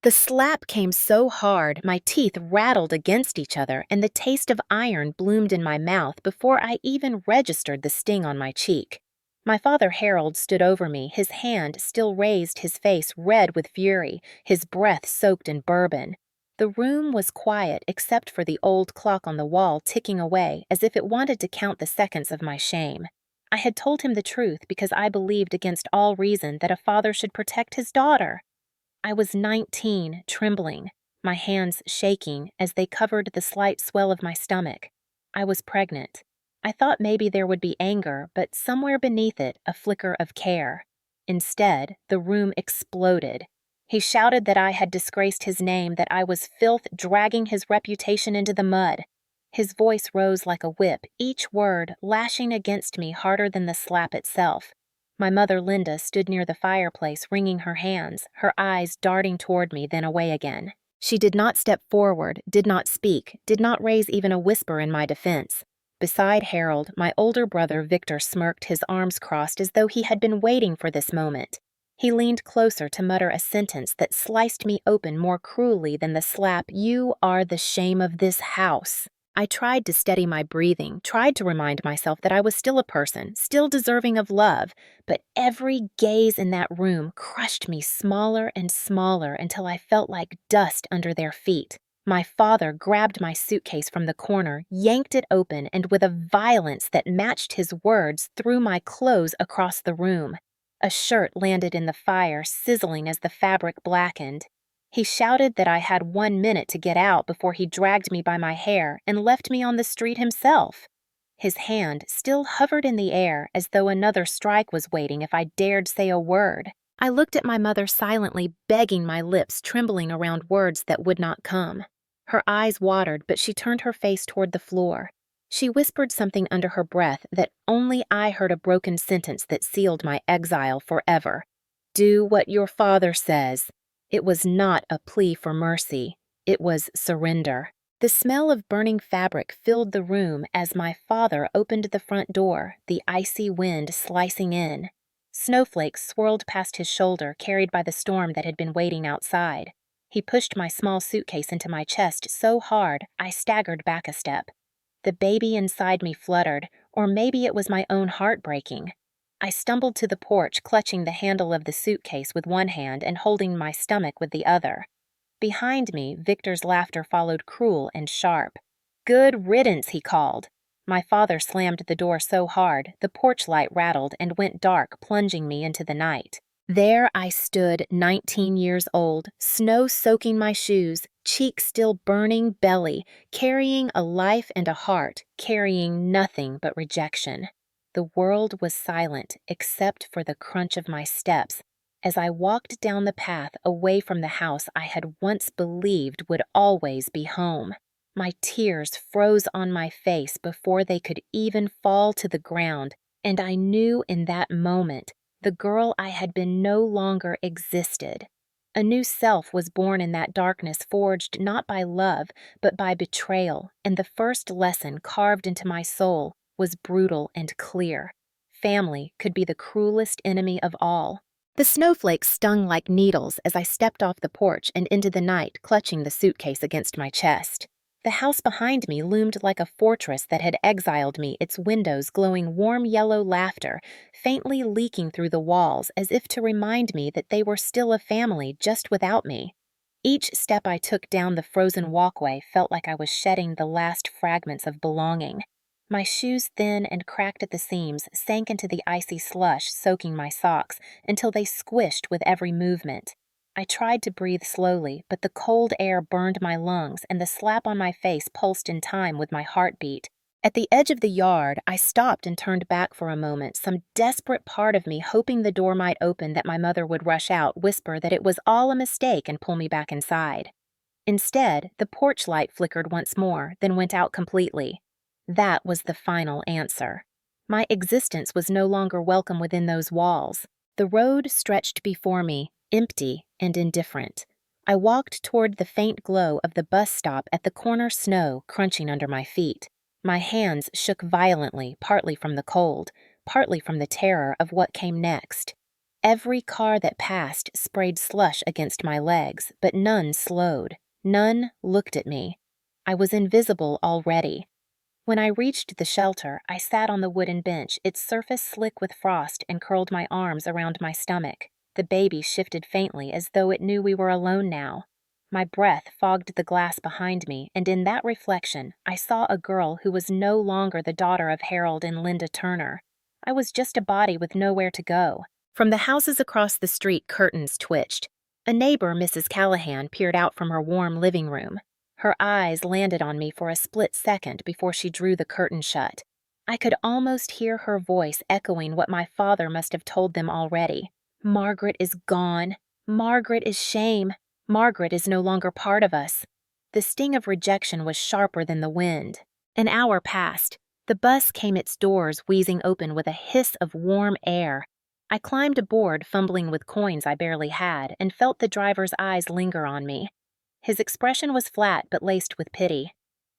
The slap came so hard, my teeth rattled against each other, and the taste of iron bloomed in my mouth before I even registered the sting on my cheek. My father Harold stood over me, his hand still raised, his face red with fury, his breath soaked in bourbon. The room was quiet except for the old clock on the wall ticking away as if it wanted to count the seconds of my shame. I had told him the truth because I believed against all reason that a father should protect his daughter. I was 19, trembling, my hands shaking as they covered the slight swell of my stomach. I was pregnant. I thought maybe there would be anger, but somewhere beneath it, a flicker of care. Instead, the room exploded. He shouted that I had disgraced his name, that I was filth dragging his reputation into the mud. His voice rose like a whip, each word lashing against me harder than the slap itself. My mother Linda stood near the fireplace, wringing her hands, her eyes darting toward me, then away again. She did not step forward, did not speak, did not raise even a whisper in my defense. Beside Harold, my older brother Victor smirked, his arms crossed as though he had been waiting for this moment. He leaned closer to mutter a sentence that sliced me open more cruelly than the slap, "You are the shame of this house." I tried to steady my breathing, tried to remind myself that I was still a person, still deserving of love, but every gaze in that room crushed me smaller and smaller until I felt like dust under their feet. My father grabbed my suitcase from the corner, yanked it open, and with a violence that matched his words, threw my clothes across the room. A shirt landed in the fire, sizzling as the fabric blackened. He shouted that I had 1 minute to get out before he dragged me by my hair and left me on the street himself. His hand still hovered in the air as though another strike was waiting if I dared say a word. I looked at my mother silently, begging, my lips trembling around words that would not come. Her eyes watered, but she turned her face toward the floor. She whispered something under her breath that only I heard, a broken sentence that sealed my exile forever. "Do what your father says." It was not a plea for mercy. It was surrender. The smell of burning fabric filled the room as my father opened the front door, the icy wind slicing in. Snowflakes swirled past his shoulder, carried by the storm that had been waiting outside. He pushed my small suitcase into my chest so hard I staggered back a step. The baby inside me fluttered, or maybe it was my own heart breaking. I stumbled to the porch, clutching the handle of the suitcase with one hand and holding my stomach with the other. Behind me, Victor's laughter followed, cruel and sharp. "Good riddance," he called. My father slammed the door so hard, the porch light rattled and went dark, plunging me into the night. There I stood, 19 years old, snow soaking my shoes, cheek still burning, belly, carrying a life and a heart, carrying nothing but rejection. The world was silent except for the crunch of my steps as I walked down the path away from the house I had once believed would always be home. My tears froze on my face before they could even fall to the ground, and I knew in that moment the girl I had been no longer existed. A new self was born in that darkness, forged not by love, but by betrayal, and the first lesson carved into my soul was brutal and clear. Family could be the cruelest enemy of all. The snowflakes stung like needles as I stepped off the porch and into the night, clutching the suitcase against my chest. The house behind me loomed like a fortress that had exiled me, its windows glowing warm yellow laughter, faintly leaking through the walls as if to remind me that they were still a family just without me. Each step I took down the frozen walkway felt like I was shedding the last fragments of belonging. My shoes, thin and cracked at the seams, sank into the icy slush, soaking my socks, until they squished with every movement. I tried to breathe slowly, but the cold air burned my lungs, and the slap on my face pulsed in time with my heartbeat. At the edge of the yard, I stopped and turned back for a moment, some desperate part of me hoping the door might open, that my mother would rush out, whisper that it was all a mistake, and pull me back inside. Instead, the porch light flickered once more, then went out completely. That was the final answer. My existence was no longer welcome within those walls. The road stretched before me, empty and indifferent. I walked toward the faint glow of the bus stop at the corner, snow crunching under my feet. My hands shook violently, partly from the cold, partly from the terror of what came next. Every car that passed sprayed slush against my legs, but none slowed. None looked at me. I was invisible already. When I reached the shelter, I sat on the wooden bench, its surface slick with frost, and curled my arms around my stomach. The baby shifted faintly as though it knew we were alone now. My breath fogged the glass behind me, and in that reflection, I saw a girl who was no longer the daughter of Harold and Linda Turner. I was just a body with nowhere to go. From the houses across the street, curtains twitched. A neighbor, Mrs. Callahan, peered out from her warm living room. Her eyes landed on me for a split second before she drew the curtain shut. I could almost hear her voice echoing what my father must have told them already. Margaret is gone. Margaret is shame. Margaret is no longer part of us. The sting of rejection was sharper than the wind. An hour passed. The bus came its doors wheezing open with a hiss of warm air. I climbed aboard, fumbling with coins I barely had, and felt the driver's eyes linger on me. His expression was flat but laced with pity.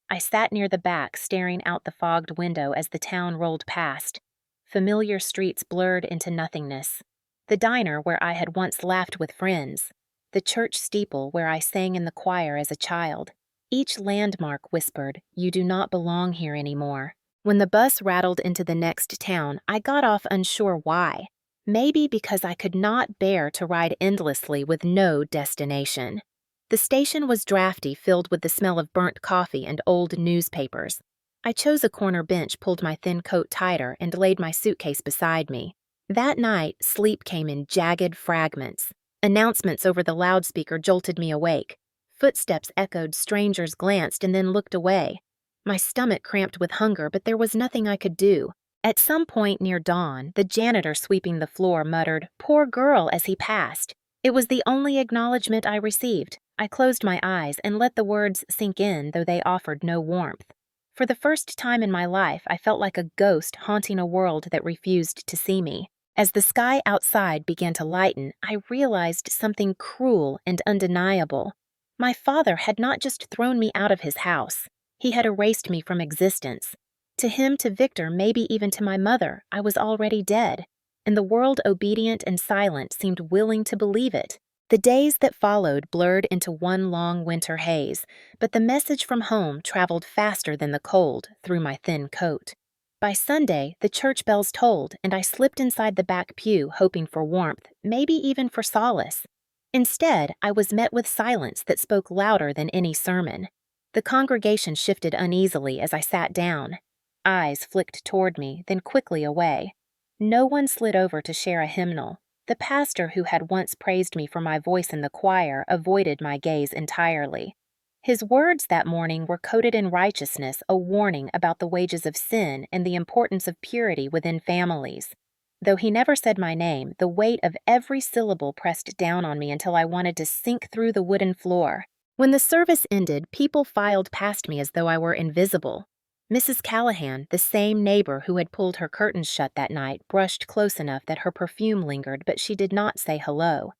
I sat near the back, staring out the fogged window as the town rolled past. Familiar streets blurred into nothingness. The diner where I had once laughed with friends. The church steeple where I sang in the choir as a child. Each landmark whispered, "You do not belong here anymore." When the bus rattled into the next town, I got off unsure why. Maybe because I could not bear to ride endlessly with no destination. The station was drafty, filled with the smell of burnt coffee and old newspapers. I chose a corner bench, pulled my thin coat tighter, and laid my suitcase beside me. That night, sleep came in jagged fragments. Announcements over the loudspeaker jolted me awake. Footsteps echoed, strangers glanced and then looked away. My stomach cramped with hunger, but there was nothing I could do. At some point near dawn, the janitor sweeping the floor muttered, "Poor girl," as he passed. It was the only acknowledgement I received. I closed my eyes and let the words sink in, though they offered no warmth. For the first time in my life, I felt like a ghost haunting a world that refused to see me. As the sky outside began to lighten, I realized something cruel and undeniable. My father had not just thrown me out of his house. He had erased me from existence. To him, to Victor, maybe even to my mother, I was already dead. And the world, obedient and silent, seemed willing to believe it. The days that followed blurred into one long winter haze, but the message from home traveled faster than the cold through my thin coat. By Sunday, the church bells tolled, and I slipped inside the back pew, hoping for warmth, maybe even for solace. Instead, I was met with silence that spoke louder than any sermon. The congregation shifted uneasily as I sat down. Eyes flicked toward me, then quickly away. No one slid over to share a hymnal. The pastor who had once praised me for my voice in the choir avoided my gaze entirely. His words that morning were coded in righteousness, a warning about the wages of sin and the importance of purity within families. Though he never said my name, the weight of every syllable pressed down on me until I wanted to sink through the wooden floor. When the service ended, people filed past me as though I were invisible. Mrs. Callahan, the same neighbor who had pulled her curtains shut that night, brushed close enough that her perfume lingered, but she did not say hello.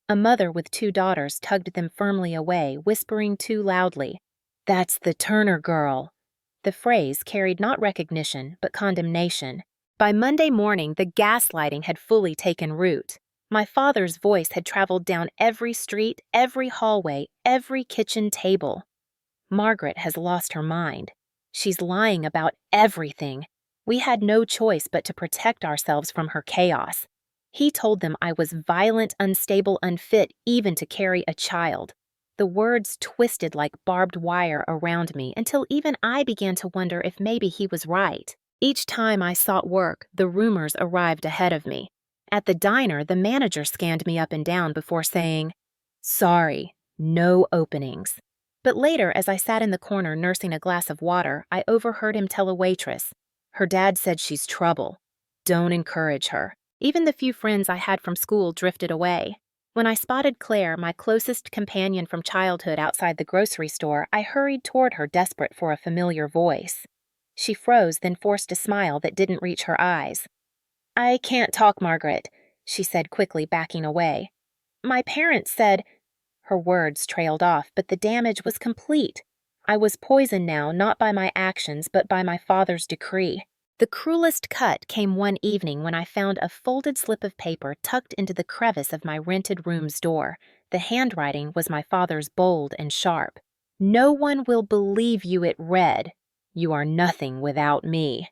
A mother with 2 daughters tugged them firmly away, whispering too loudly, "That's the Turner girl." The phrase carried not recognition, but condemnation. By Monday morning, the gaslighting had fully taken root. My father's voice had traveled down every street, every hallway, every kitchen table. Margaret has lost her mind. She's lying about everything. We had no choice but to protect ourselves from her chaos. He told them I was violent, unstable, unfit even to carry a child. The words twisted like barbed wire around me until even I began to wonder if maybe he was right. Each time I sought work, the rumors arrived ahead of me. At the diner, the manager scanned me up and down before saying, "Sorry, no openings." But later, as I sat in the corner nursing a glass of water, I overheard him tell a waitress, "Her dad said she's trouble. Don't encourage her." Even the few friends I had from school drifted away. When I spotted Claire, my closest companion from childhood, outside the grocery store, I hurried toward her, desperate for a familiar voice. She froze, then forced a smile that didn't reach her eyes. "I can't talk, Margaret," she said quickly, backing away. "My parents said—" Her words trailed off, but the damage was complete. I was poisoned now, not by my actions, but by my father's decree. The cruelest cut came one evening when I found a folded slip of paper tucked into the crevice of my rented room's door. The handwriting was my father's bold and sharp. "No one will believe you," it read. "You are nothing without me."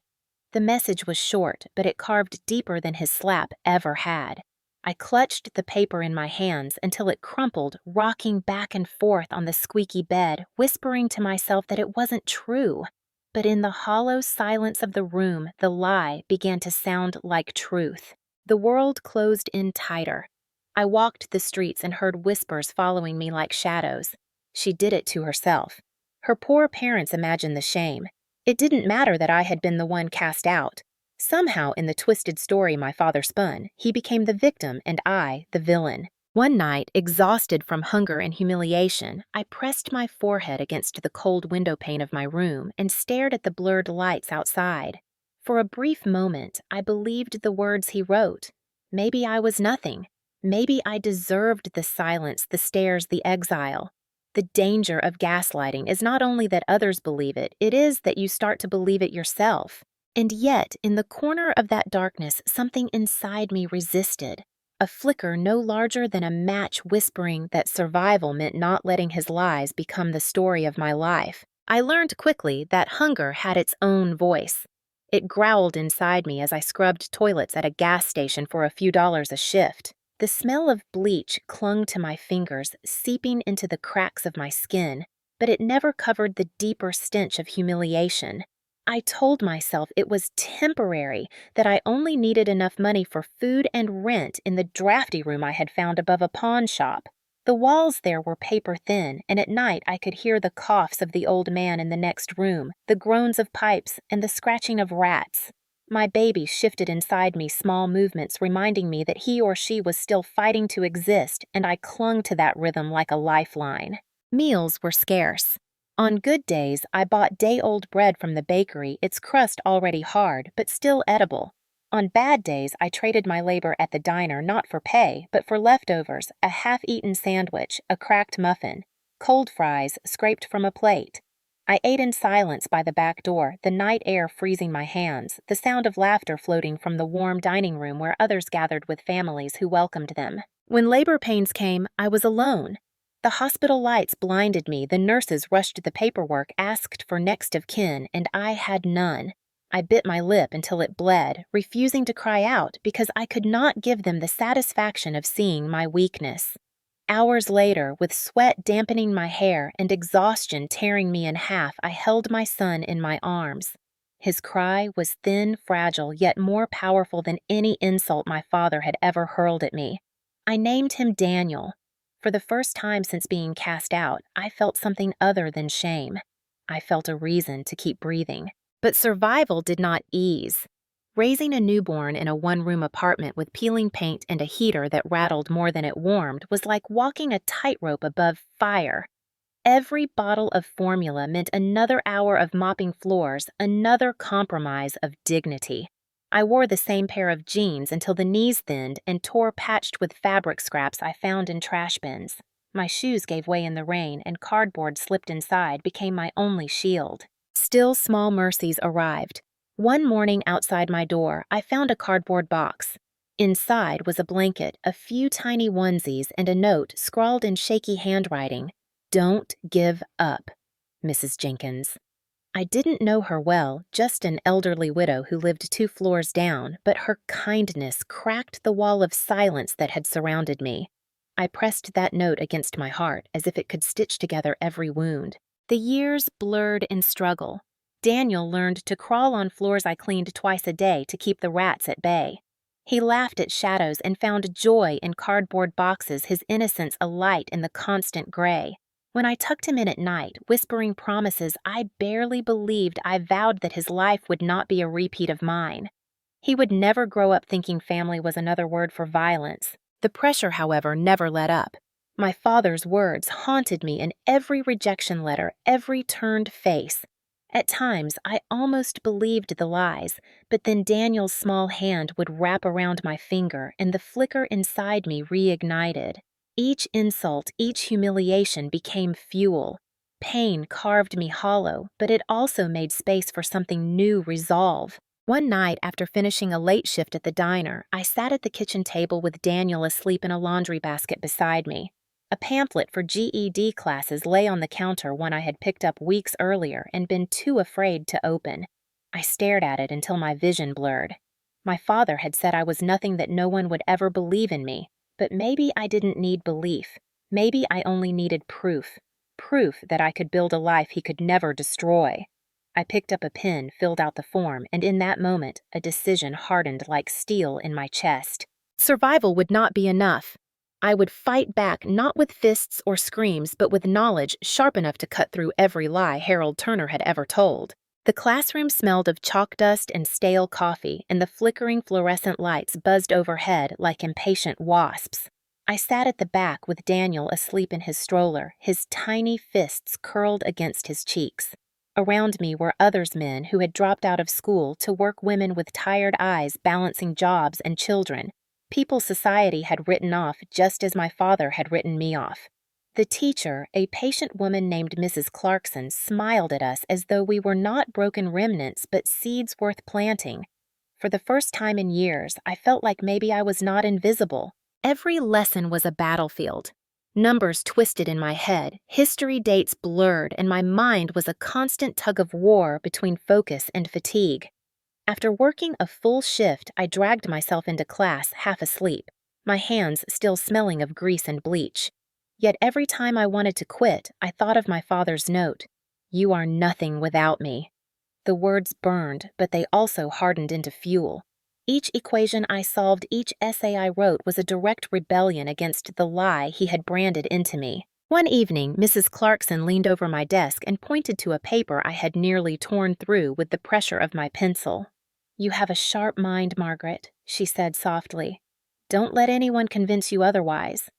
The message was short, but it carved deeper than his slap ever had. I clutched the paper in my hands until it crumpled, rocking back and forth on the squeaky bed, whispering to myself that it wasn't true. But in the hollow silence of the room, the lie began to sound like truth. The world closed in tighter. I walked the streets and heard whispers following me like shadows. She did it to herself. Her poor parents imagined the shame. It didn't matter that I had been the one cast out. Somehow, in the twisted story my father spun, he became the victim and I, the villain. One night, exhausted from hunger and humiliation, I pressed my forehead against the cold window pane of my room and stared at the blurred lights outside. For a brief moment, I believed the words he wrote. Maybe I was nothing. Maybe I deserved the silence, the stares, the exile. The danger of gaslighting is not only that others believe it, it is that you start to believe it yourself. And yet, in the corner of that darkness, something inside me resisted. A flicker no larger than a match whispering that survival meant not letting his lies become the story of my life. I learned quickly that hunger had its own voice. It growled inside me as I scrubbed toilets at a gas station for a few dollars a shift. The smell of bleach clung to my fingers, seeping into the cracks of my skin, but it never covered the deeper stench of humiliation. I told myself it was temporary, that I only needed enough money for food and rent in the drafty room I had found above a pawn shop. The walls there were paper thin, and at night I could hear the coughs of the old man in the next room, the groans of pipes, and the scratching of rats. My baby shifted inside me small movements reminding me that he or she was still fighting to exist, and I clung to that rhythm like a lifeline. Meals were scarce. On good days, I bought day-old bread from the bakery, its crust already hard, but still edible. On bad days, I traded my labor at the diner not for pay, but for leftovers, a half-eaten sandwich, a cracked muffin, cold fries scraped from a plate. I ate in silence by the back door, the night air freezing my hands, the sound of laughter floating from the warm dining room where others gathered with families who welcomed them. When labor pains came, I was alone. The hospital lights blinded me, the nurses rushed the paperwork, asked for next of kin, and I had none. I bit my lip until it bled, refusing to cry out because I could not give them the satisfaction of seeing my weakness. Hours later, with sweat dampening my hair and exhaustion tearing me in half, I held my son in my arms. His cry was thin, fragile, yet more powerful than any insult my father had ever hurled at me. I named him Daniel. For the first time since being cast out, I felt something other than shame. I felt a reason to keep breathing. But survival did not ease. Raising a newborn in a one-room apartment with peeling paint and a heater that rattled more than it warmed was like walking a tightrope above fire. Every bottle of formula meant another hour of mopping floors, another compromise of dignity. I wore the same pair of jeans until the knees thinned and tore patched with fabric scraps I found in trash bins. My shoes gave way in the rain and cardboard slipped inside became my only shield. Still small mercies arrived. One morning outside my door, I found a cardboard box. Inside was a blanket, a few tiny onesies, and a note scrawled in shaky handwriting. "Don't give up, Mrs. Jenkins." I didn't know her well, just an elderly widow who lived 2 floors down, but her kindness cracked the wall of silence that had surrounded me. I pressed that note against my heart as if it could stitch together every wound. The years blurred in struggle. Daniel learned to crawl on floors I cleaned twice a day to keep the rats at bay. He laughed at shadows and found joy in cardboard boxes, his innocence alight in the constant gray. When I tucked him in at night, whispering promises I barely believed, I vowed that his life would not be a repeat of mine. He would never grow up thinking family was another word for violence. The pressure, however, never let up. My father's words haunted me in every rejection letter, every turned face. At times, I almost believed the lies, but then Daniel's small hand would wrap around my finger and the flicker inside me reignited. Each insult, each humiliation became fuel. Pain carved me hollow, but it also made space for something new resolve. One night, after finishing a late shift at the diner, I sat at the kitchen table with Daniel asleep in a laundry basket beside me. A pamphlet for GED classes lay on the counter, one I had picked up weeks earlier and been too afraid to open. I stared at it until my vision blurred. My father had said I was nothing, that no one would ever believe in me, but maybe I didn't need belief. Maybe I only needed proof. Proof that I could build a life he could never destroy. I picked up a pen, filled out the form, and in that moment, a decision hardened like steel in my chest. Survival would not be enough. I would fight back, not with fists or screams, but with knowledge sharp enough to cut through every lie Harold Turner had ever told. The classroom smelled of chalk dust and stale coffee, and the flickering fluorescent lights buzzed overhead like impatient wasps. I sat at the back with Daniel asleep in his stroller, his tiny fists curled against his cheeks. Around me were others, men who had dropped out of school to work, women with tired eyes balancing jobs and children, people society had written off just as my father had written me off. The teacher, a patient woman named Mrs. Clarkson, smiled at us as though we were not broken remnants but seeds worth planting. For the first time in years, I felt like maybe I was not invisible. Every lesson was a battlefield. Numbers twisted in my head, history dates blurred, and my mind was a constant tug-of-war between focus and fatigue. After working a full shift, I dragged myself into class half asleep, my hands still smelling of grease and bleach. Yet every time I wanted to quit, I thought of my father's note, "You are nothing without me." The words burned, but they also hardened into fuel. Each equation I solved, each essay I wrote was a direct rebellion against the lie he had branded into me. One evening, Mrs. Clarkson leaned over my desk and pointed to a paper I had nearly torn through with the pressure of my pencil. "You have a sharp mind, Margaret," she said softly. "Don't let anyone convince you otherwise."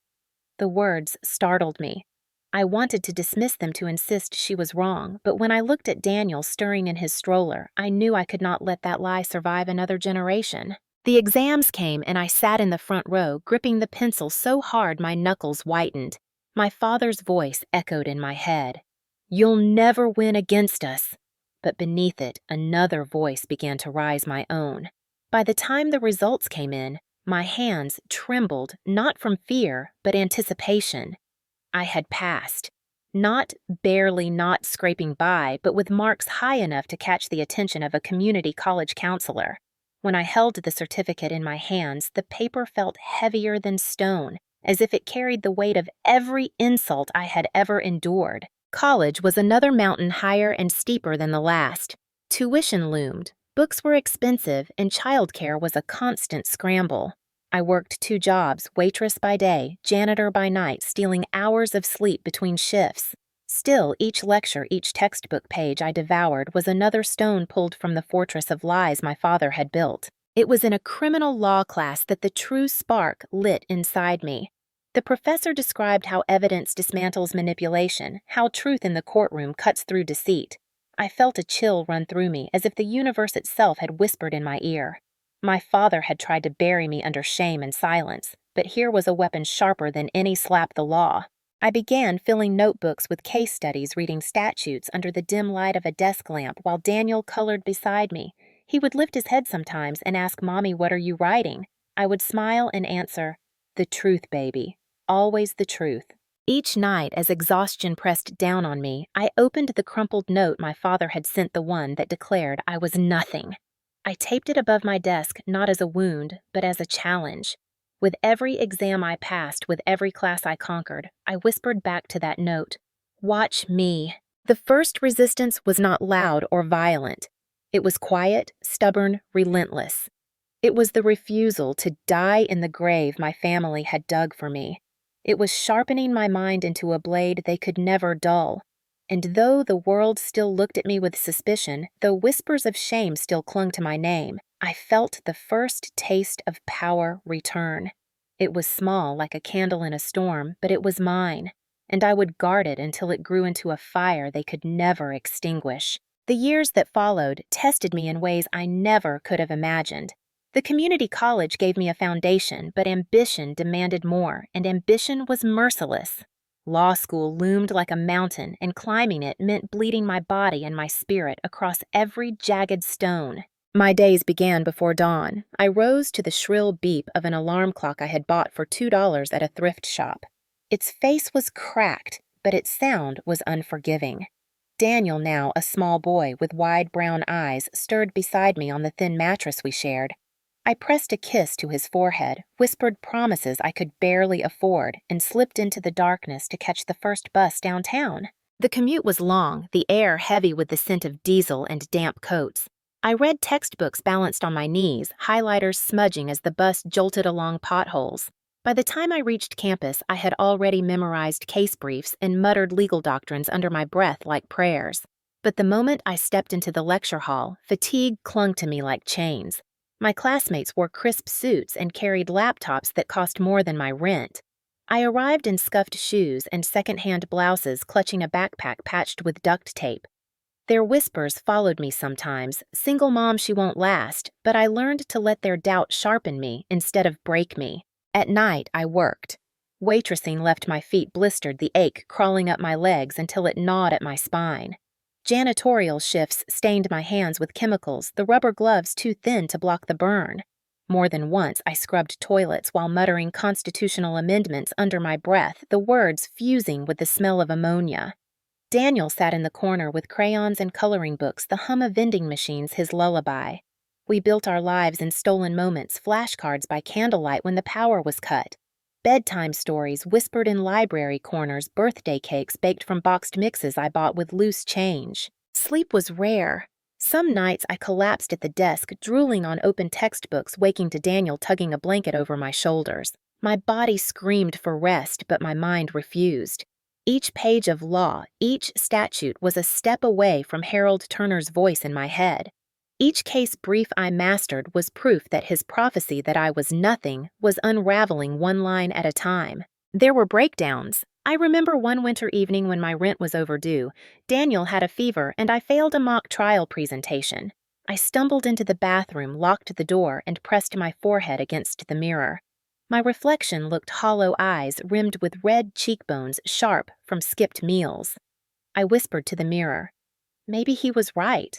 The words startled me. I wanted to dismiss them, to insist she was wrong, but when I looked at Daniel stirring in his stroller, I knew I could not let that lie survive another generation. The exams came, and I sat in the front row, gripping the pencil so hard my knuckles whitened. My father's voice echoed in my head. "You'll never win against us." But beneath it, another voice began to rise, my own. By the time the results came in, my hands trembled, not from fear, but anticipation. I had passed. Not barely, not scraping by, but with marks high enough to catch the attention of a community college counselor. When I held the certificate in my hands, the paper felt heavier than stone, as if it carried the weight of every insult I had ever endured. College was another mountain higher and steeper than the last. Tuition loomed, books were expensive, and childcare was a constant scramble. I worked 2 jobs, waitress by day, janitor by night, stealing hours of sleep between shifts. Still, each lecture, each textbook page I devoured was another stone pulled from the fortress of lies my father had built. It was in a criminal law class that the true spark lit inside me. The professor described how evidence dismantles manipulation, how truth in the courtroom cuts through deceit. I felt a chill run through me, as if the universe itself had whispered in my ear. My father had tried to bury me under shame and silence, but here was a weapon sharper than any slap the law. I began filling notebooks with case studies, reading statutes under the dim light of a desk lamp while Daniel colored beside me. He would lift his head sometimes and ask, "Mommy, what are you writing?" I would smile and answer, "The truth, baby. Always the truth." Each night, as exhaustion pressed down on me, I opened the crumpled note my father had sent, the one that declared I was nothing. I taped it above my desk, not as a wound, but as a challenge. With every exam I passed, with every class I conquered, I whispered back to that note, "Watch me." The first resistance was not loud or violent. It was quiet, stubborn, relentless. It was the refusal to die in the grave my family had dug for me. It was sharpening my mind into a blade they could never dull. And though the world still looked at me with suspicion, though whispers of shame still clung to my name, I felt the first taste of power return. It was small, like a candle in a storm, but it was mine, and I would guard it until it grew into a fire they could never extinguish. The years that followed tested me in ways I never could have imagined. The community college gave me a foundation, but ambition demanded more, and ambition was merciless. Law school loomed like a mountain, and climbing it meant bleeding my body and my spirit across every jagged stone. My days began before dawn. I rose to the shrill beep of an alarm clock I had bought for $2 at a thrift shop. Its face was cracked, but its sound was unforgiving. Daniel, now a small boy with wide brown eyes, stirred beside me on the thin mattress we shared. I pressed a kiss to his forehead, whispered promises I could barely afford, and slipped into the darkness to catch the first bus downtown. The commute was long, the air heavy with the scent of diesel and damp coats. I read textbooks balanced on my knees, highlighters smudging as the bus jolted along potholes. By the time I reached campus, I had already memorized case briefs and muttered legal doctrines under my breath like prayers. But the moment I stepped into the lecture hall, fatigue clung to me like chains. My classmates wore crisp suits and carried laptops that cost more than my rent. I arrived in scuffed shoes and second-hand blouses, clutching a backpack patched with duct tape. Their whispers followed me sometimes, single mom she won't last, but I learned to let their doubt sharpen me instead of break me. At night, I worked. Waitressing left my feet blistered, the ache crawling up my legs until it gnawed at my spine. Janitorial shifts stained my hands with chemicals, the rubber gloves too thin to block the burn. More than once, I scrubbed toilets while muttering constitutional amendments under my breath, the words fusing with the smell of ammonia. Daniel sat in the corner with crayons and coloring books, the hum of vending machines his lullaby. We built our lives in stolen moments, flashcards by candlelight when the power was cut. Bedtime stories whispered in library corners, birthday cakes baked from boxed mixes I bought with loose change. Sleep was rare. Some nights I collapsed at the desk, drooling on open textbooks, waking to Daniel tugging a blanket over my shoulders. My body screamed for rest, but my mind refused. Each page of law, each statute was a step away from Harold Turner's voice in my head. Each case brief I mastered was proof that his prophecy that I was nothing was unraveling one line at a time. There were breakdowns. I remember one winter evening when my rent was overdue. Daniel had a fever, and I failed a mock trial presentation. I stumbled into the bathroom, locked the door, and pressed my forehead against the mirror. My reflection looked hollow eyes rimmed with red cheekbones, sharp from skipped meals. I whispered to the mirror. Maybe he was right.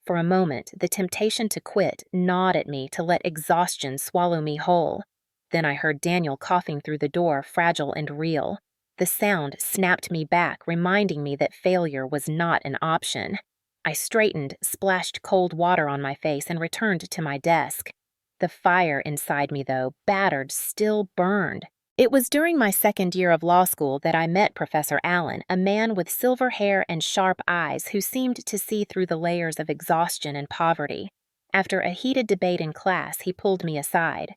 For a moment, the temptation to quit gnawed at me to let exhaustion swallow me whole. Then I heard Daniel coughing through the door, fragile and real. The sound snapped me back, reminding me that failure was not an option. I straightened, splashed cold water on my face, and returned to my desk. The fire inside me, though, battered, still burned. It was during my second year of law school that I met Professor Allen, a man with silver hair and sharp eyes who seemed to see through the layers of exhaustion and poverty. After a heated debate in class, he pulled me aside.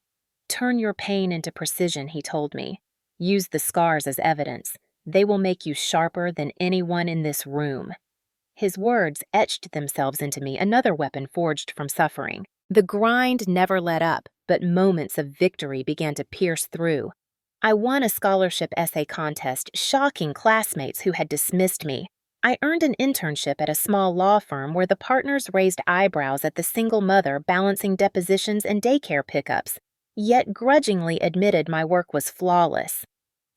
"Turn your pain into precision," he told me. "Use the scars as evidence. They will make you sharper than anyone in this room." His words etched themselves into me, another weapon forged from suffering. The grind never let up, but moments of victory began to pierce through. I won a scholarship essay contest, shocking classmates who had dismissed me. I earned an internship at a small law firm where the partners raised eyebrows at the single mother balancing depositions and daycare pickups, yet grudgingly admitted my work was flawless.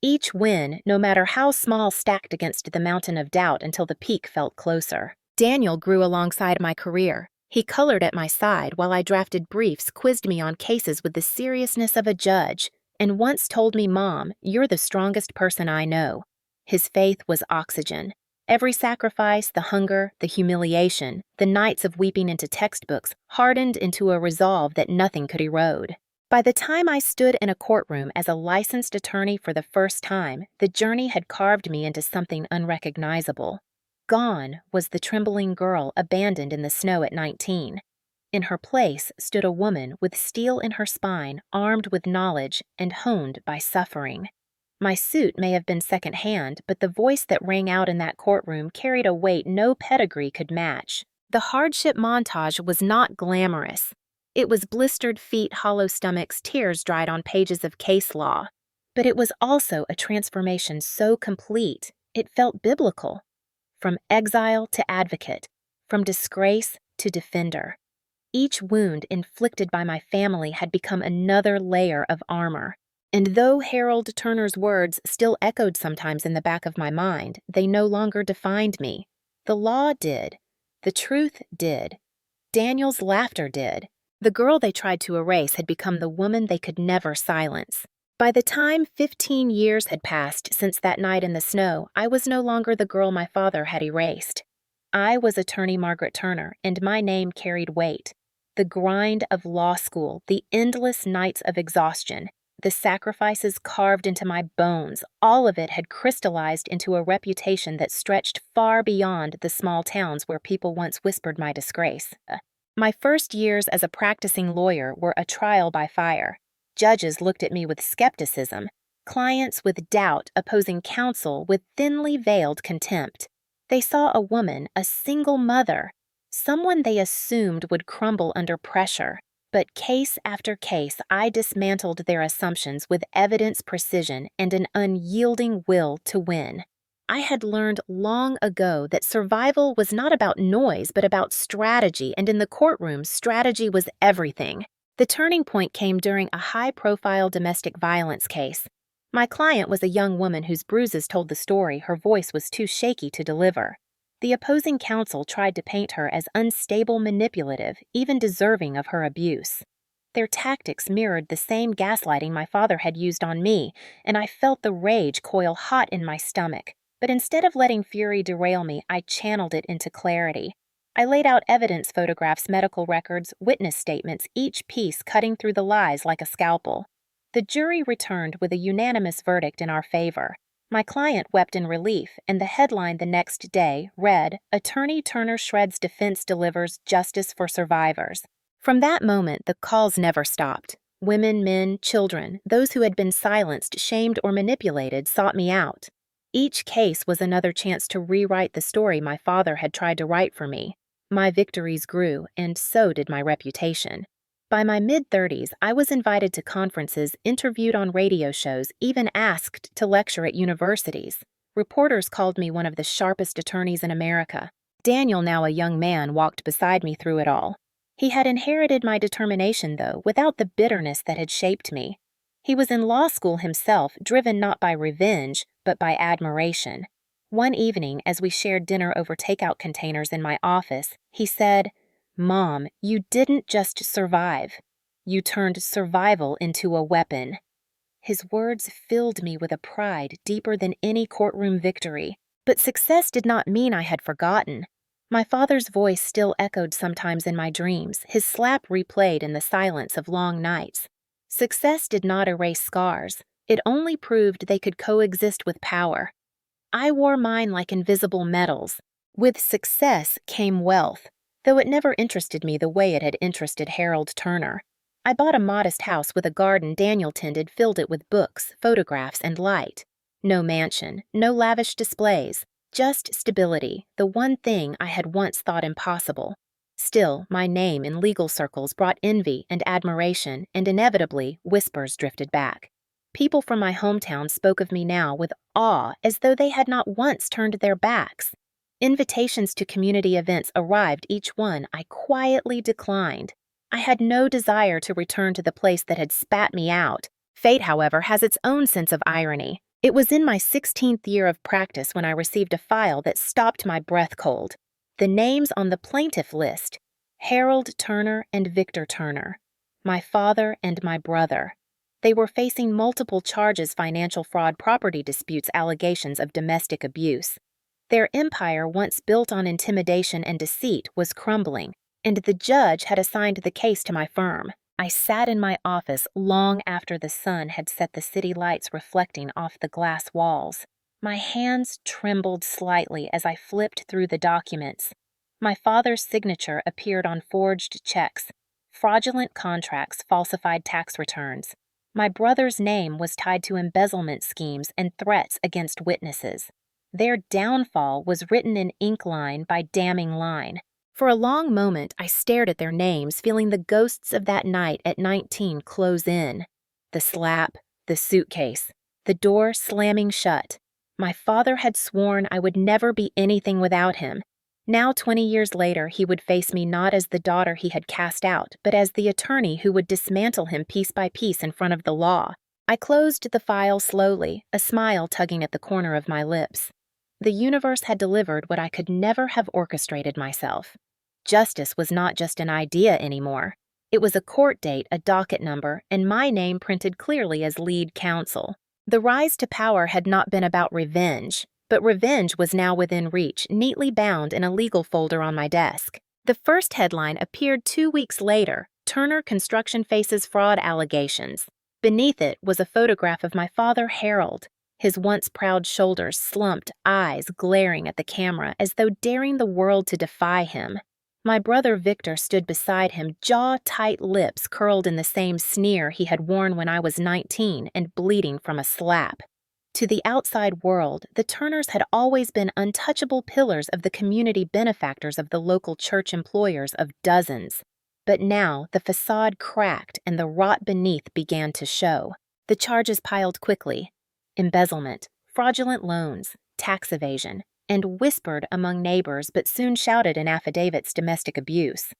Each win, no matter how small, stacked against the mountain of doubt until the peak felt closer. Daniel grew alongside my career. He colored at my side while I drafted briefs, quizzed me on cases with the seriousness of a judge, and once told me, "Mom, you're the strongest person I know." His faith was oxygen. Every sacrifice, the hunger, the humiliation, the nights of weeping into textbooks hardened into a resolve that nothing could erode. By the time I stood in a courtroom as a licensed attorney for the first time, the journey had carved me into something unrecognizable. Gone was the trembling girl abandoned in the snow at 19. In her place stood a woman with steel in her spine, armed with knowledge and honed by suffering. My suit may have been second-hand, but the voice that rang out in that courtroom carried a weight no pedigree could match. The hardship montage was not glamorous. It was blistered feet, hollow stomachs, tears dried on pages of case law. But it was also a transformation so complete, it felt biblical. From exile to advocate, from disgrace to defender. Each wound inflicted by my family had become another layer of armor. And though Harold Turner's words still echoed sometimes in the back of my mind, they no longer defined me. The law did. The truth did. Daniel's laughter did. The girl they tried to erase had become the woman they could never silence. By the time 15 years had passed since that night in the snow, I was no longer the girl my father had erased. I was attorney Margaret Turner, and my name carried weight. The grind of law school, the endless nights of exhaustion, the sacrifices carved into my bones, all of it had crystallized into a reputation that stretched far beyond the small towns where people once whispered my disgrace. My first years as a practicing lawyer were a trial by fire. Judges looked at me with skepticism, clients with doubt opposing counsel with thinly veiled contempt. They saw a woman, a single mother, someone they assumed would crumble under pressure. But case after case, I dismantled their assumptions with evidence precision and an unyielding will to win. I had learned long ago that survival was not about noise, but about strategy, and in the courtroom, strategy was everything. The turning point came during a high-profile domestic violence case. My client was a young woman whose bruises told the story her voice was too shaky to deliver. The opposing counsel tried to paint her as unstable, manipulative, even deserving of her abuse. Their tactics mirrored the same gaslighting my father had used on me, and I felt the rage coil hot in my stomach. But instead of letting fury derail me, I channeled it into clarity. I laid out evidence photographs, medical records, witness statements, each piece cutting through the lies like a scalpel. The jury returned with a unanimous verdict in our favor. My client wept in relief, and the headline the next day read, "Attorney Turner Shreds Defense Delivers Justice for Survivors." From that moment, the calls never stopped. Women, men, children, those who had been silenced, shamed, or manipulated sought me out. Each case was another chance to rewrite the story my father had tried to write for me. My victories grew, and so did my reputation. By my mid-30s, I was invited to conferences, interviewed on radio shows, even asked to lecture at universities. Reporters called me one of the sharpest attorneys in America. Daniel, now a young man, walked beside me through it all. He had inherited my determination, though, without the bitterness that had shaped me. He was in law school himself, driven not by revenge, but by admiration. One evening, as we shared dinner over takeout containers in my office, he said, "Mom, you didn't just survive. You turned survival into a weapon." His words filled me with a pride deeper than any courtroom victory. But success did not mean I had forgotten. My father's voice still echoed sometimes in my dreams, his slap replayed in the silence of long nights. Success did not erase scars. It only proved they could coexist with power. I wore mine like invisible medals. With success came wealth, though it never interested me the way it had interested Harold Turner. I bought a modest house with a garden Daniel tended, filled it with books, photographs, and light. No mansion, no lavish displays, just stability, the one thing I had once thought impossible. Still, my name in legal circles brought envy and admiration, and inevitably, whispers drifted back. People from my hometown spoke of me now with awe, as though they had not once turned their backs. Invitations to community events arrived, each one I quietly declined. I had no desire to return to the place that had spat me out. Fate, however, has its own sense of irony. It was in my 16th year of practice when I received a file that stopped my breath cold. The names on the plaintiff list: Harold Turner and Victor Turner, my father and my brother. They were facing multiple charges: financial fraud, property disputes, allegations of domestic abuse. Their empire, once built on intimidation and deceit, was crumbling, and the judge had assigned the case to my firm. I sat in my office long after the sun had set the city lights reflecting off the glass walls. My hands trembled slightly as I flipped through the documents. My father's signature appeared on forged checks, fraudulent contracts, falsified tax returns. My brother's name was tied to embezzlement schemes and threats against witnesses. Their downfall was written in ink line by damning line. For a long moment, I stared at their names, feeling the ghosts of that night at 19 close in. The slap, the suitcase, the door slamming shut. My father had sworn I would never be anything without him. Now, 20 years later, he would face me not as the daughter he had cast out, but as the attorney who would dismantle him piece by piece in front of the law. I closed the file slowly, a smile tugging at the corner of my lips. The universe had delivered what I could never have orchestrated myself. Justice was not just an idea anymore. It was a court date, a docket number, and my name printed clearly as lead counsel. The rise to power had not been about revenge, but revenge was now within reach, neatly bound in a legal folder on my desk. The first headline appeared 2 weeks later: Turner Construction faces fraud allegations. Beneath it was a photograph of my father, Harold, his once proud shoulders slumped, eyes glaring at the camera as though daring the world to defy him. My brother Victor stood beside him, jaw-tight lips curled in the same sneer he had worn when I was 19 and bleeding from a slap. To the outside world, the Turners had always been untouchable pillars of the community benefactors of the local church employers of dozens. But now the facade cracked and the rot beneath began to show. The charges piled quickly: embezzlement, fraudulent loans, tax evasion, and whispered among neighbors but soon shouted in affidavits domestic abuse.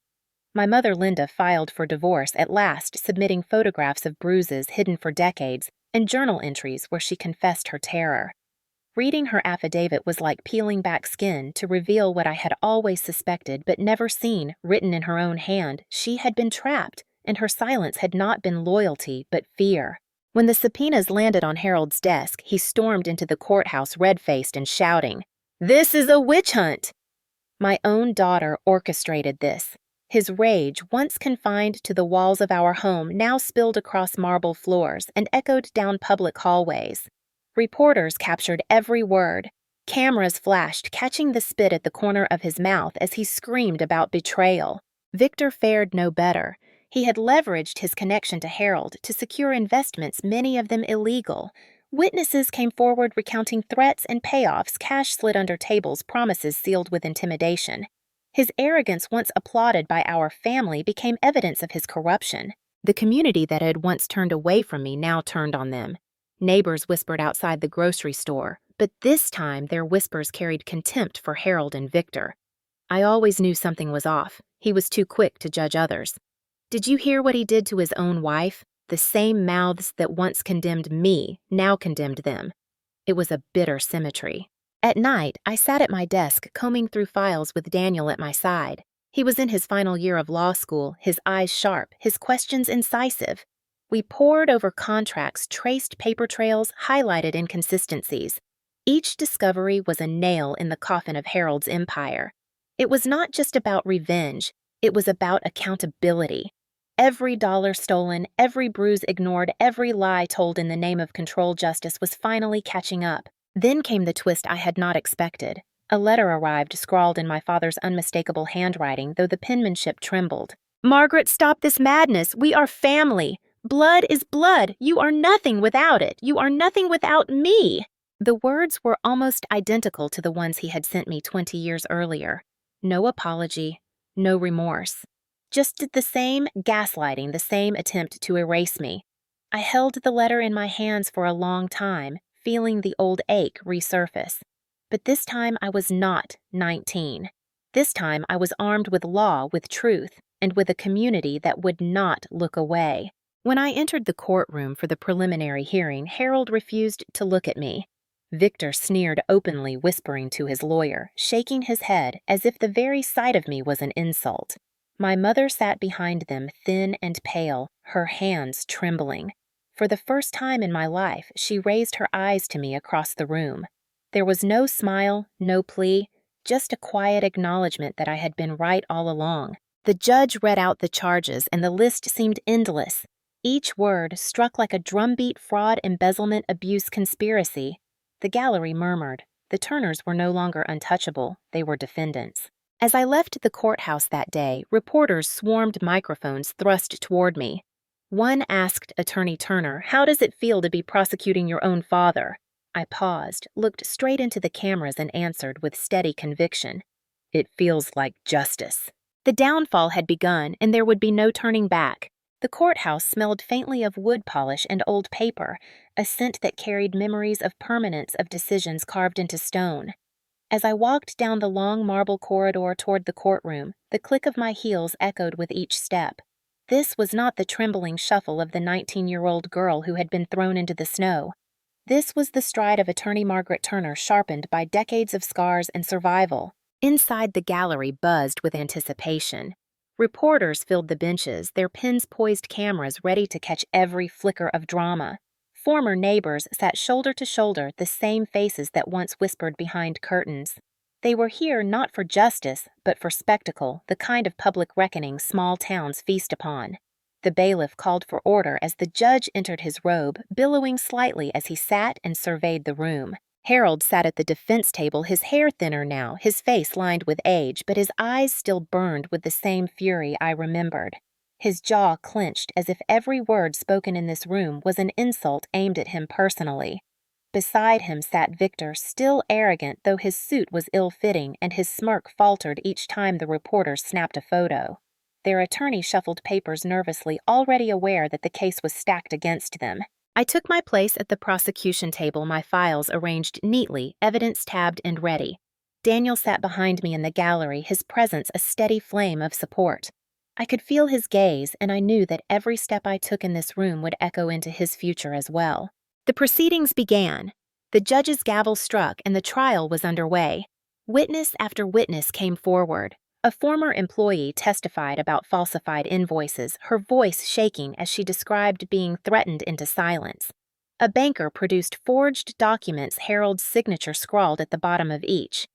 My mother Linda filed for divorce at last, submitting photographs of bruises hidden for decades and journal entries where she confessed her terror. Reading her affidavit was like peeling back skin to reveal what I had always suspected but never seen, written in her own hand. She had been trapped, and her silence had not been loyalty but fear. When the subpoenas landed on Harold's desk, he stormed into the courthouse red-faced and shouting, "This is a witch hunt!" My own daughter orchestrated this. His rage, once confined to the walls of our home, now spilled across marble floors and echoed down public hallways. Reporters captured every word. Cameras flashed, catching the spit at the corner of his mouth as he screamed about betrayal. Victor fared no better. He had leveraged his connection to Harold to secure investments, many of them illegal. Witnesses came forward recounting threats and payoffs, cash slid under tables, promises sealed with intimidation. His arrogance, once applauded by our family, became evidence of his corruption. The community that had once turned away from me now turned on them. Neighbors whispered outside the grocery store, but this time their whispers carried contempt for Harold and Victor. I always knew something was off. He was too quick to judge others. Did you hear what he did to his own wife? The same mouths that once condemned me now condemned them. It was a bitter symmetry. At night, I sat at my desk combing through files with Daniel at my side. He was in his final year of law school, his eyes sharp, his questions incisive. We pored over contracts, traced paper trails, highlighted inconsistencies. Each discovery was a nail in the coffin of Harold's empire. It was not just about revenge, it was about accountability. Every dollar stolen, every bruise ignored, every lie told in the name of control justice was finally catching up. Then came the twist I had not expected. A letter arrived scrawled in my father's unmistakable handwriting, though the penmanship trembled. "Margaret, stop this madness. We are family. Blood is blood. You are nothing without it. You are nothing without me." The words were almost identical to the ones he had sent me 20 years earlier. No apology, no remorse. Just the same gaslighting, the same attempt to erase me. I held the letter in my hands for a long time, feeling the old ache resurface. But this time I was not 19. This time I was armed with law, with truth, and with a community that would not look away. When I entered the courtroom for the preliminary hearing, Harold refused to look at me. Victor sneered openly, whispering to his lawyer, shaking his head as if the very sight of me was an insult. My mother sat behind them, thin and pale, her hands trembling. For the first time in my life, she raised her eyes to me across the room. There was no smile, no plea, just a quiet acknowledgement that I had been right all along. The judge read out the charges, and the list seemed endless. Each word struck like a drumbeat: fraud, embezzlement, abuse, conspiracy. The gallery murmured. The Turners were no longer untouchable, they were defendants. As I left the courthouse that day, reporters swarmed microphones thrust toward me. One asked Attorney Turner, "How does it feel to be prosecuting your own father?" I paused, looked straight into the cameras, and answered with steady conviction, "It feels like justice." The downfall had begun, and there would be no turning back. The courthouse smelled faintly of wood polish and old paper, a scent that carried memories of permanence of decisions carved into stone. As I walked down the long marble corridor toward the courtroom, the click of my heels echoed with each step. This was not the trembling shuffle of the 19-year-old girl who had been thrown into the snow. This was the stride of Attorney Margaret Turner, sharpened by decades of scars and survival. Inside the gallery buzzed with anticipation. Reporters filled the benches, their pens poised cameras ready to catch every flicker of drama. Former neighbors sat shoulder to shoulder, the same faces that once whispered behind curtains. They were here not for justice, but for spectacle, the kind of public reckoning small towns feast upon. The bailiff called for order as the judge entered his robe, billowing slightly as he sat and surveyed the room. Harold sat at the defense table, his hair thinner now, his face lined with age, but his eyes still burned with the same fury I remembered. His jaw clenched as if every word spoken in this room was an insult aimed at him personally. Beside him sat Victor, still arrogant, though his suit was ill-fitting and his smirk faltered each time the reporters snapped a photo. Their attorney shuffled papers nervously, already aware that the case was stacked against them. I took my place at the prosecution table, my files arranged neatly, evidence tabbed and ready. Daniel sat behind me in the gallery, his presence a steady flame of support. I could feel his gaze, and I knew that every step I took in this room would echo into his future as well. The proceedings began. The judge's gavel struck, and the trial was underway. Witness after witness came forward. A former employee testified about falsified invoices, her voice shaking as she described being threatened into silence. A banker produced forged documents, Harold's signature scrawled at the bottom of each.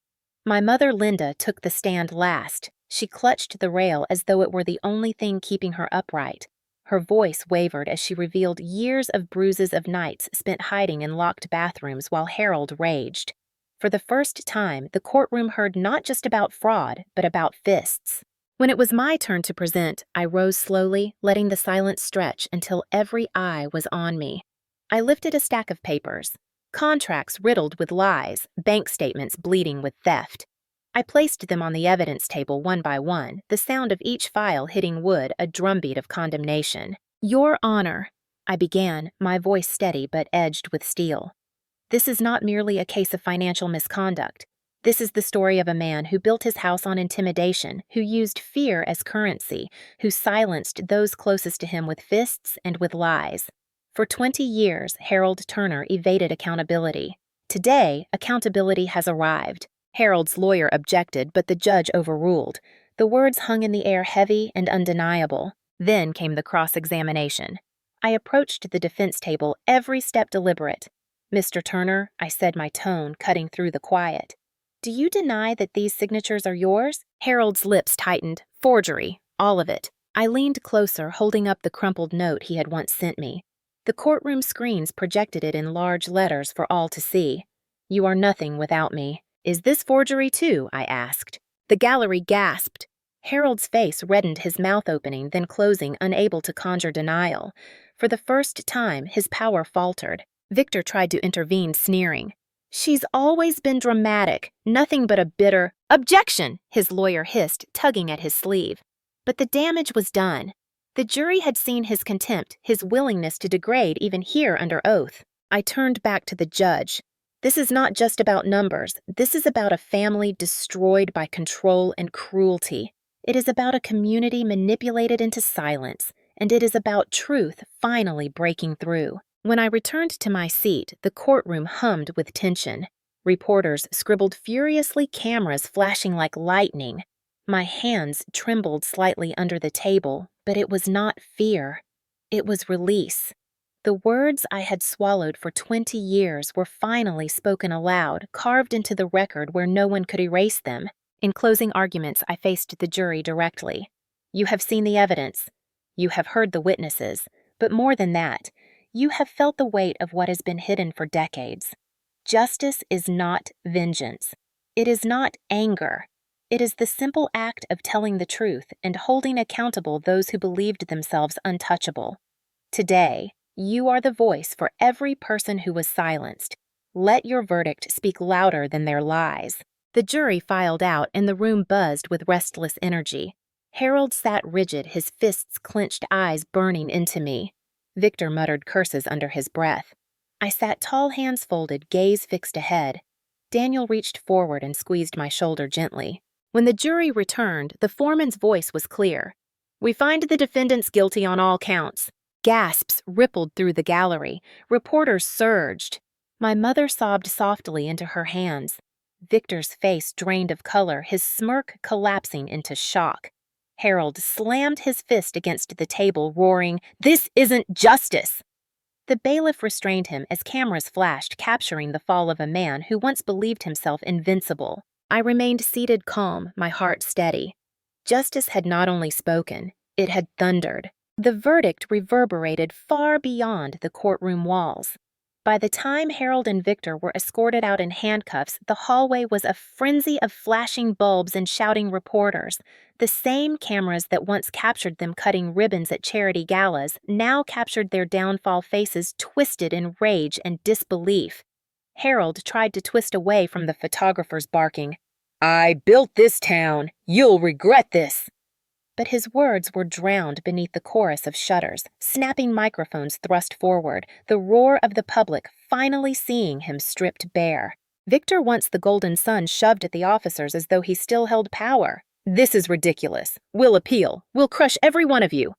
My mother, Linda, took the stand last. She clutched the rail as though it were the only thing keeping her upright. Her voice wavered as she revealed years of bruises of nights spent hiding in locked bathrooms while Harold raged. For the first time, the courtroom heard not just about fraud, but about fists. When it was my turn to present, I rose slowly, letting the silence stretch until every eye was on me. I lifted a stack of papers. Contracts riddled with lies, bank statements bleeding with theft. I placed them on the evidence table one by one, the sound of each file hitting wood a drumbeat of condemnation. Your Honor, I began, my voice steady but edged with steel. This is not merely a case of financial misconduct. This is the story of a man who built his house on intimidation, who used fear as currency, who silenced those closest to him with fists and with lies. For 20 years, Harold Turner evaded accountability. Today, accountability has arrived. Harold's lawyer objected, but the judge overruled. The words hung in the air heavy and undeniable. Then came the cross-examination. I approached the defense table, every step deliberate. Mr. Turner, I said, my tone cutting through the quiet. Do you deny that these signatures are yours? Harold's lips tightened. Forgery. All of it. I leaned closer, holding up the crumpled note he had once sent me. The courtroom screens projected it in large letters for all to see. You are nothing without me. Is this forgery too? I asked. The gallery gasped. Harold's face reddened, his mouth opening, then closing, unable to conjure denial. For the first time, his power faltered. Victor tried to intervene, sneering. She's always been dramatic, nothing but a bitter— Objection! His lawyer hissed, tugging at his sleeve. But the damage was done. The jury had seen his contempt, his willingness to degrade even here under oath. I turned back to the judge. This is not just about numbers. This is about a family destroyed by control and cruelty. It is about a community manipulated into silence, and it is about truth finally breaking through. When I returned to my seat, the courtroom hummed with tension. Reporters scribbled furiously, cameras flashing like lightning. My hands trembled slightly under the table, but it was not fear. It was release. The words I had swallowed for 20 years were finally spoken aloud, carved into the record where no one could erase them. In closing arguments, I faced the jury directly. You have seen the evidence. You have heard the witnesses. But more than that, you have felt the weight of what has been hidden for decades. Justice is not vengeance. It is not anger. It is the simple act of telling the truth and holding accountable those who believed themselves untouchable. Today, you are the voice for every person who was silenced. Let your verdict speak louder than their lies. The jury filed out and the room buzzed with restless energy. Harold sat rigid, his fists clenched, eyes burning into me. Victor muttered curses under his breath. I sat tall, hands folded, gaze fixed ahead. Daniel reached forward and squeezed my shoulder gently. When the jury returned, the foreman's voice was clear. We find the defendants guilty on all counts. Gasps rippled through the gallery. Reporters surged. My mother sobbed softly into her hands. Victor's face drained of color, his smirk collapsing into shock. Harold slammed his fist against the table, roaring, "This isn't justice!" The bailiff restrained him as cameras flashed, capturing the fall of a man who once believed himself invincible. I remained seated calm, my heart steady. Justice had not only spoken, it had thundered. The verdict reverberated far beyond the courtroom walls. By the time Harold and Victor were escorted out in handcuffs, the hallway was a frenzy of flashing bulbs and shouting reporters. The same cameras that once captured them cutting ribbons at charity galas now captured their downfall faces twisted in rage and disbelief. Harold tried to twist away from the photographers barking, "I built this town. You'll regret this." But his words were drowned beneath the chorus of shutters, snapping microphones thrust forward, the roar of the public finally seeing him stripped bare. Victor wants the golden sun shoved at the officers as though he still held power. "This is ridiculous. We'll appeal. We'll crush every one of you."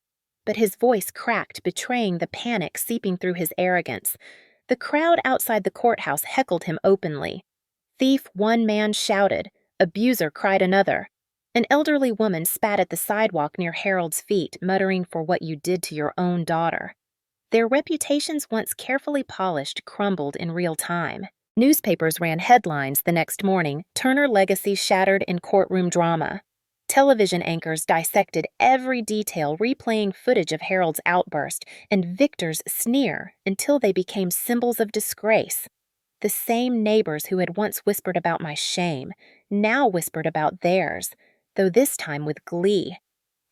But his voice cracked, betraying the panic seeping through his arrogance. The crowd outside the courthouse heckled him openly. Thief one man shouted, abuser cried another. An elderly woman spat at the sidewalk near Harold's feet, muttering for what you did to your own daughter. Their reputations, once carefully polished, crumbled in real time. Newspapers ran headlines the next morning, "Turner legacy shattered in courtroom drama." Television anchors dissected every detail, replaying footage of Harold's outburst and Victor's sneer until they became symbols of disgrace. The same neighbors who had once whispered about my shame now whispered about theirs, though this time with glee.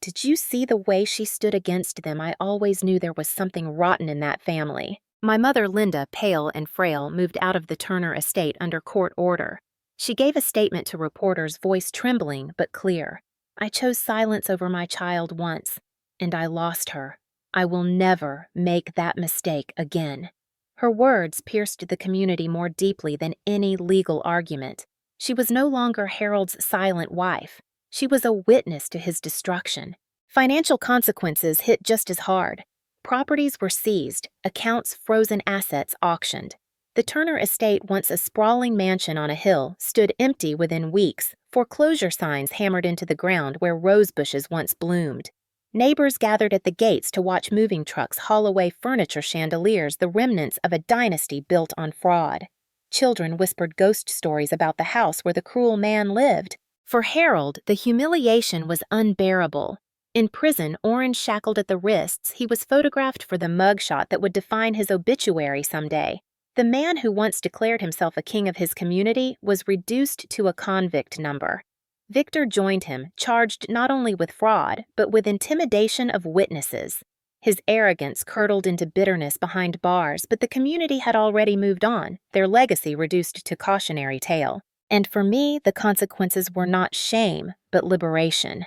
"Did you see the way she stood against them? I always knew there was something rotten in that family." My mother, Linda, pale and frail, moved out of the Turner estate under court order. She gave a statement to reporters, voice trembling but clear. "I chose silence over my child once, and I lost her. I will never make that mistake again." Her words pierced the community more deeply than any legal argument. She was no longer Harold's silent wife. She was a witness to his destruction. Financial consequences hit just as hard. Properties were seized, accounts frozen, assets auctioned. The Turner estate, once a sprawling mansion on a hill, stood empty within weeks, foreclosure signs hammered into the ground where rose bushes once bloomed. Neighbors gathered at the gates to watch moving trucks haul away furniture chandeliers, the remnants of a dynasty built on fraud. Children whispered ghost stories about the house where the cruel man lived. For Harold, the humiliation was unbearable. In prison, orange shackled at the wrists, he was photographed for the mugshot that would define his obituary someday. The man who once declared himself a king of his community was reduced to a convict number. Victor joined him, charged not only with fraud, but with intimidation of witnesses. His arrogance curdled into bitterness behind bars, but the community had already moved on, their legacy reduced to cautionary tale. And for me, the consequences were not shame, but liberation.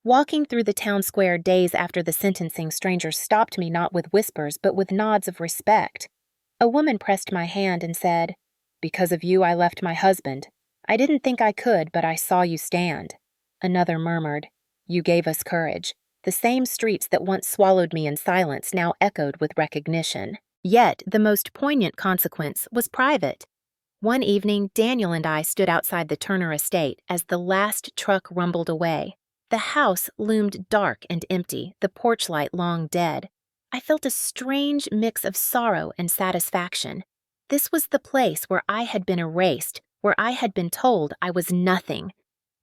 Walking through the town square days after the sentencing, strangers stopped me not with whispers, but with nods of respect. A woman pressed my hand and said, "Because of you, I left my husband. I didn't think I could, but I saw you stand." Another murmured, "You gave us courage." The same streets that once swallowed me in silence now echoed with recognition. Yet the most poignant consequence was private. One evening, Daniel and I stood outside the Turner estate as the last truck rumbled away. The house loomed dark and empty, the porch light long dead. I felt a strange mix of sorrow and satisfaction. This was the place where I had been erased, where I had been told I was nothing.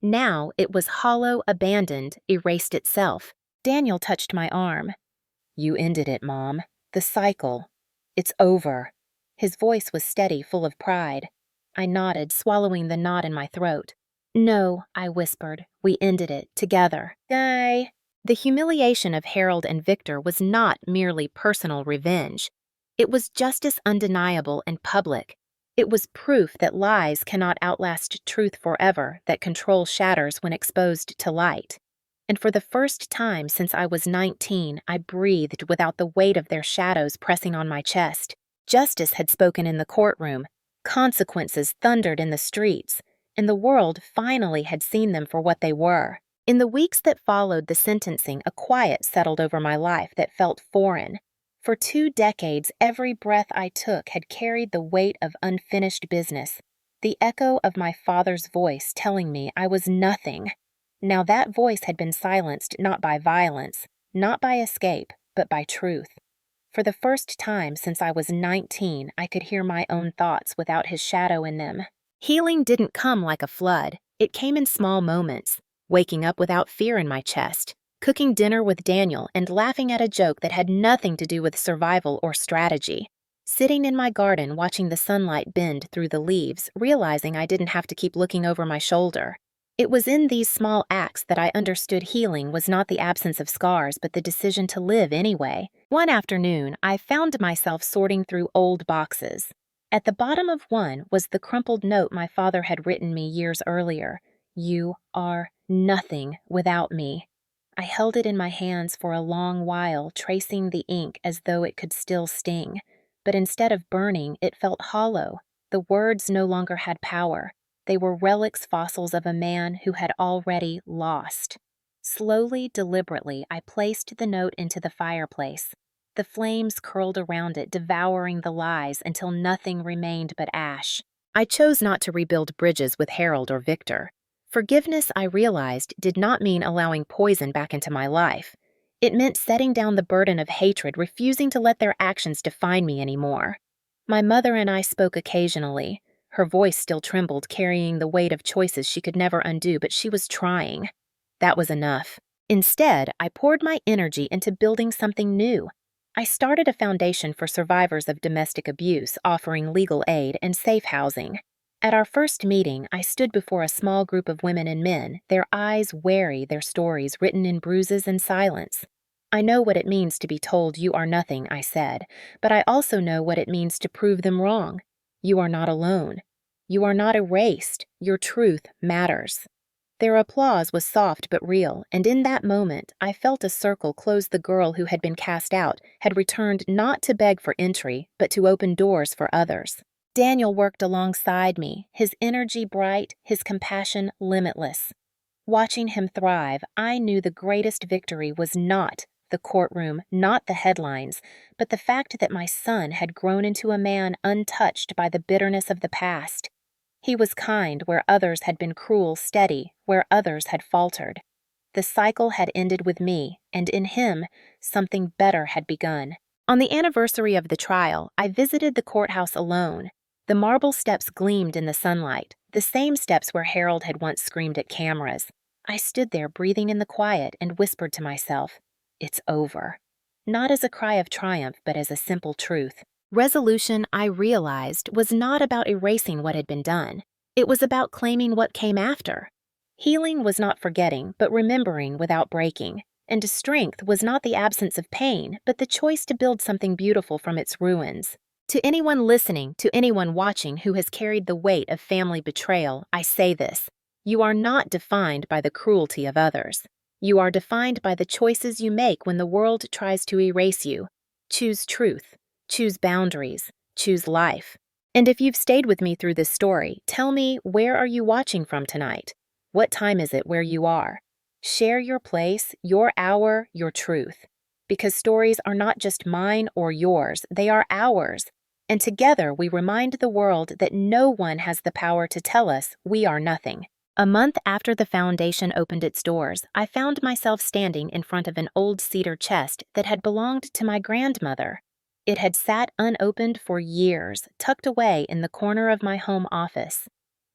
Now it was hollow, abandoned, erased itself. Daniel touched my arm. "You ended it, Mom. The cycle. It's over." His voice was steady, full of pride. I nodded, swallowing the knot in my throat. "No," I whispered. "We ended it, together." "Guy." The humiliation of Harold and Victor was not merely personal revenge. It was justice undeniable and public. It was proof that lies cannot outlast truth forever, that control shatters when exposed to light. And for the first time since I was 19, I breathed without the weight of their shadows pressing on my chest. Justice had spoken in the courtroom. Consequences thundered in the streets, and the world finally had seen them for what they were. In the weeks that followed the sentencing, a quiet settled over my life that felt foreign. For 2 decades, every breath I took had carried the weight of unfinished business. The echo of my father's voice telling me I was nothing. Now that voice had been silenced not by violence, not by escape, but by truth. For the first time since I was 19, I could hear my own thoughts without his shadow in them. Healing didn't come like a flood. It came in small moments, waking up without fear in my chest, cooking dinner with Daniel and laughing at a joke that had nothing to do with survival or strategy, sitting in my garden watching the sunlight bend through the leaves, realizing I didn't have to keep looking over my shoulder. It was in these small acts that I understood healing was not the absence of scars, but the decision to live anyway. One afternoon, I found myself sorting through old boxes. At the bottom of one was the crumpled note my father had written me years earlier. "You are nothing without me." I held it in my hands for a long while, tracing the ink as though it could still sting. But instead of burning, it felt hollow. The words no longer had power. They were relics fossils of a man who had already lost. Slowly, deliberately, I placed the note into the fireplace. The flames curled around it, devouring the lies until nothing remained but ash. I chose not to rebuild bridges with Harold or Victor. Forgiveness, I realized, did not mean allowing poison back into my life. It meant setting down the burden of hatred, refusing to let their actions define me anymore. My mother and I spoke occasionally. Her voice still trembled, carrying the weight of choices she could never undo, but she was trying. That was enough. Instead, I poured my energy into building something new. I started a foundation for survivors of domestic abuse, offering legal aid and safe housing. At our first meeting, I stood before a small group of women and men, their eyes wary, their stories written in bruises and silence. "I know what it means to be told you are nothing," I said, "but I also know what it means to prove them wrong. You are not alone. You are not erased. Your truth matters." Their applause was soft but real, and in that moment, I felt a circle close. The girl who had been cast out had returned not to beg for entry, but to open doors for others. Daniel worked alongside me, his energy bright, his compassion limitless. Watching him thrive, I knew the greatest victory was not the courtroom, not the headlines, but the fact that my son had grown into a man untouched by the bitterness of the past. He was kind where others had been cruel, steady where others had faltered. The cycle had ended with me, and in him, something better had begun. On the anniversary of the trial, I visited the courthouse alone. The marble steps gleamed in the sunlight, the same steps where Harold had once screamed at cameras. I stood there breathing in the quiet and whispered to myself, "It's over." Not as a cry of triumph, but as a simple truth. Resolution, I realized, was not about erasing what had been done. It was about claiming what came after. Healing was not forgetting, but remembering without breaking. And strength was not the absence of pain, but the choice to build something beautiful from its ruins. To anyone listening, to anyone watching who has carried the weight of family betrayal, I say this: you are not defined by the cruelty of others. You are defined by the choices you make when the world tries to erase you. Choose truth. Choose boundaries. Choose life. And if you've stayed with me through this story, tell me, where are you watching from tonight? What time is it where you are? Share your place, your hour, your truth. Because stories are not just mine or yours, they are ours. And together we remind the world that no one has the power to tell us we are nothing. A month after the foundation opened its doors, I found myself standing in front of an old cedar chest that had belonged to my grandmother. It had sat unopened for years, tucked away in the corner of my home office.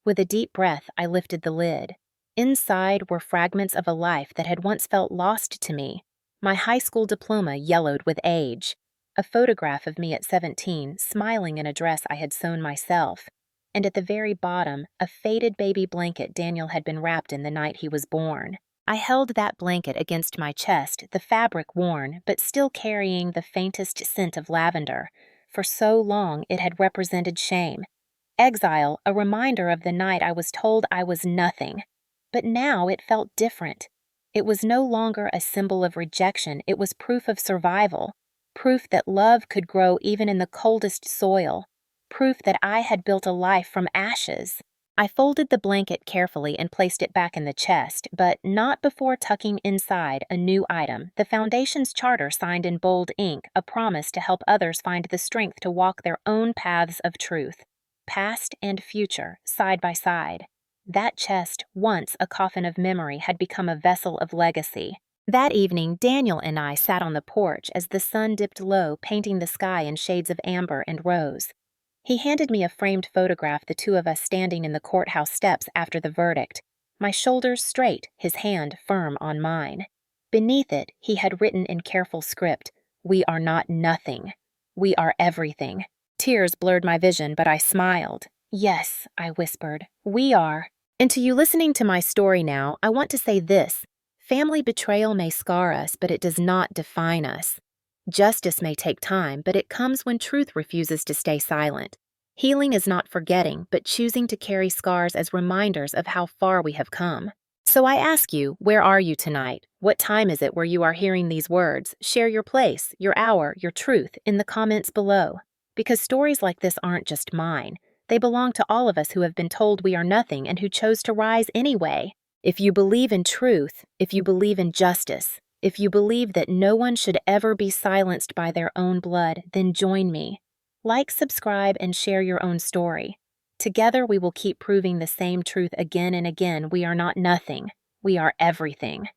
With a deep breath, I lifted the lid. Inside were fragments of a life that had once felt lost to me. My high school diploma yellowed with age. A photograph of me at 17, smiling in a dress I had sewn myself. And at the very bottom, a faded baby blanket Daniel had been wrapped in the night he was born. I held that blanket against my chest, the fabric worn, but still carrying the faintest scent of lavender. For so long it had represented shame. Exile, a reminder of the night I was told I was nothing. But now it felt different. It was no longer a symbol of rejection, it was proof of survival. Proof that love could grow even in the coldest soil. Proof that I had built a life from ashes. I folded the blanket carefully and placed it back in the chest, but not before tucking inside a new item, the Foundation's charter signed in bold ink, a promise to help others find the strength to walk their own paths of truth. past and future, side by side. That chest, once a coffin of memory, had become a vessel of legacy. That evening, Daniel and I sat on the porch as the sun dipped low, painting the sky in shades of amber and rose. He handed me a framed photograph, the two of us standing in the courthouse steps after the verdict, my shoulders straight, his hand firm on mine. Beneath it, he had written in careful script, "We are not nothing. We are everything." Tears blurred my vision, but I smiled. "Yes," I whispered, "we are." And to you listening to my story now, I want to say this. Family betrayal may scar us, but it does not define us. Justice may take time, but it comes when truth refuses to stay silent. Healing is not forgetting, but choosing to carry scars as reminders of how far we have come. So I ask you, where are you tonight? What time is it where you are hearing these words? Share your place, your hour, your truth in the comments below. Because stories like this aren't just mine. They belong to all of us who have been told we are nothing and who chose to rise anyway. If you believe in truth, if you believe in justice, if you believe that no one should ever be silenced by their own blood, then join me. Like, subscribe, and share your own story. Together we will keep proving the same truth again and again. We are not nothing. We are everything.